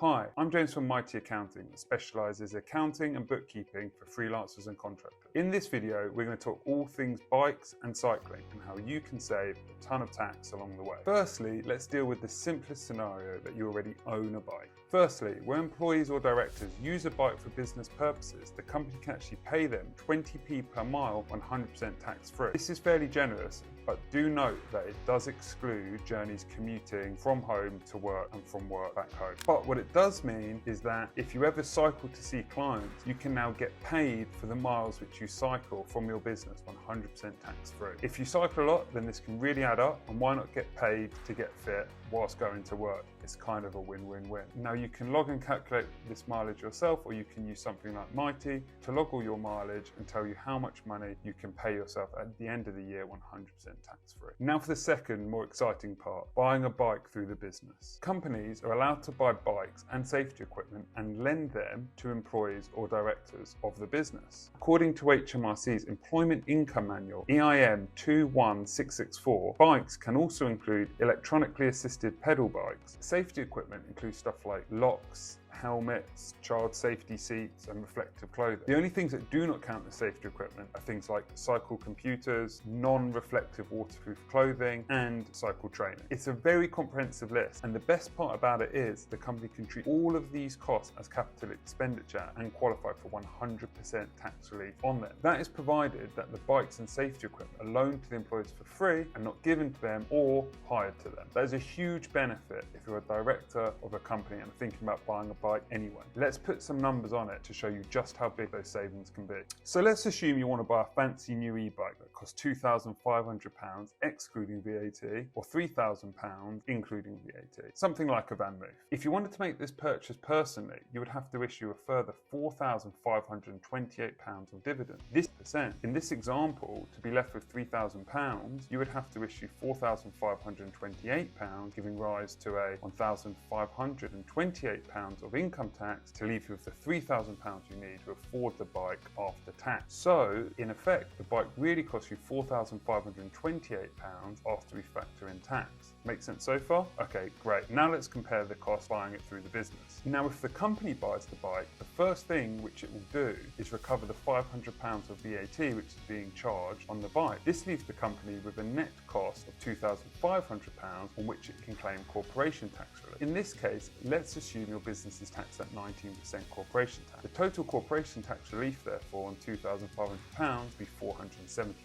Hi, I'm James from Mighty Accounting, that specialises in accounting and bookkeeping for freelancers and contractors. In this video, we're going to talk all things bikes and cycling and how you can save a ton of tax along the way. Firstly, let's deal with the simplest scenario that you already own a bike. Firstly, where employees or directors use a bike for business purposes, the company can actually pay them 20p per mile 100% tax-free. This is fairly generous, but do note that it does exclude journeys commuting from home to work and from work back home. But what it does mean is that if you ever cycle to see clients, you can now get paid for the miles which you cycle from your business 100% tax-free. If you cycle a lot, then this can really add up, and why not get paid to get fit whilst going to work? It's kind of a win-win-win. Now you can log and calculate this mileage yourself, or you can use something like Mighty to log all your mileage and tell you how much money you can pay yourself at the end of the year 100% tax-free. Now for the second, more exciting part, buying a bike through the business. Companies are allowed to buy bikes and safety equipment and lend them to employees or directors of the business. According to HMRC's Employment Income Manual, EIM 21664, bikes can also include electronically assisted pedal bikes. Safety equipment includes stuff like locks, helmets, child safety seats and reflective clothing. The only things that do not count as safety equipment are things like cycle computers, non-reflective waterproof clothing and cycle training. It's a very comprehensive list, and the best part about it is the company can treat all of these costs as capital expenditure and qualify for 100% tax relief on them. That is provided that the bikes and safety equipment are loaned to the employees for free and not given to them or hired to them. That is a huge benefit if you're a director of a company and are thinking about buying a bike anyway. Let's put some numbers on it to show you just how big those savings can be. So let's assume you want to buy a fancy new e-bike that costs £2,500 excluding VAT or £3,000 including VAT, something like a van move. If you wanted to make this purchase personally, you would have to issue a further £4,528 of dividend. This percent, in this example, to be left with £3,000, you would have to issue £4,528, giving rise to a £1,528 of income tax to leave you with the £3,000 you need to afford the bike after tax. So, in effect, the bike really costs you £4,528 after we factor in tax. Make sense so far? Okay, great. Now let's compare the cost buying it through the business. Now, if the company buys the bike, the first thing which it will do is recover the £500 of VAT which is being charged on the bike. This leaves the company with a net cost of £2,500 on which it can claim corporation tax relief. In this case, let's assume your business is taxed at 19% corporation tax. The total corporation tax relief, therefore, on £2,500 would be £475.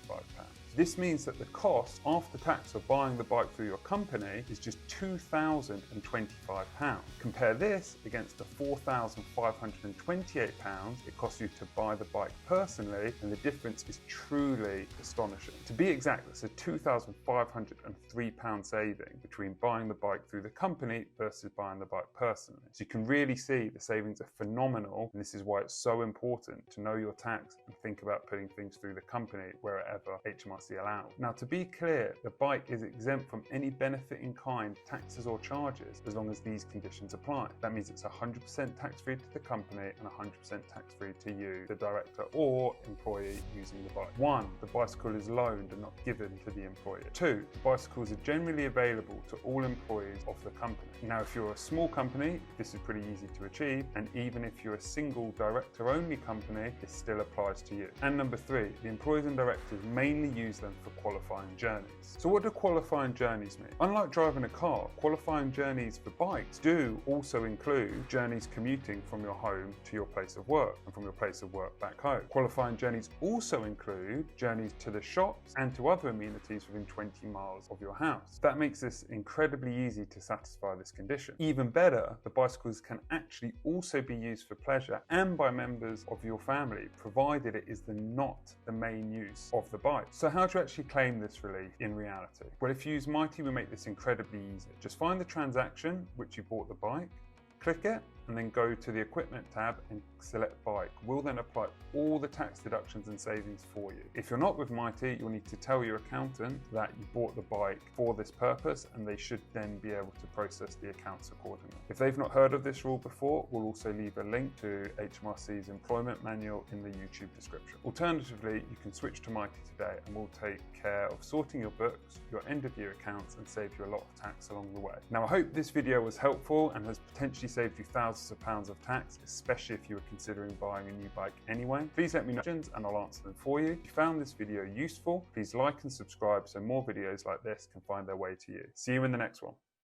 This means that the cost after tax of buying the bike through your company is just £2,025. Compare this against the £4,528 it costs you to buy the bike personally, and the difference is truly astonishing. To be exact, that's a £2,503 saving between buying the bike through the company versus buying the bike personally. So you can really see the savings are phenomenal, and this is why it's so important to know your tax and think about putting things through the company wherever HMRC allowed. Now, to be clear, the bike is exempt from any benefit in kind, taxes or charges as long as these conditions apply. That means it's 100% tax-free to the company and 100% tax-free to you, the director or employee using the bike. 1. The bicycle is loaned and not given to the employer. 2. The bicycles are generally available to all employees of the company. Now, if you're a small company, this is pretty easy to achieve, and even if you're a single director-only company, this still applies to you. And number 3, the employees and directors mainly use them for qualifying journeys. So what do qualifying journeys mean? Unlike driving a car, qualifying journeys for bikes do also include journeys commuting from your home to your place of work and from your place of work back home. Qualifying journeys also include journeys to the shops and to other amenities within 20 miles of your house. That makes this incredibly easy to satisfy this condition. Even better, the bicycles can actually also be used for pleasure and by members of your family, provided it is not the main use of the bike. So how do you actually claim this relief in reality? Well, if you use Mighty, we make this incredibly easy. Just find the transaction which you bought the bike, click it, and then go to the Equipment tab and select Bike. We'll then apply all the tax deductions and savings for you. If you're not with Mighty, you'll need to tell your accountant that you bought the bike for this purpose, and they should then be able to process the accounts accordingly. If they've not heard of this rule before, we'll also leave a link to HMRC's employment manual in the YouTube description. Alternatively, you can switch to Mighty today and we'll take care of sorting your books, your end of year accounts, and save you a lot of tax along the way. Now, I hope this video was helpful and has potentially saved you thousands of pounds of tax, especially if you were considering buying a new bike anyway. Please let me know questions and I'll answer them for you. If you found this video useful, please like and subscribe so more videos like this can find their way to you. See you in the next one.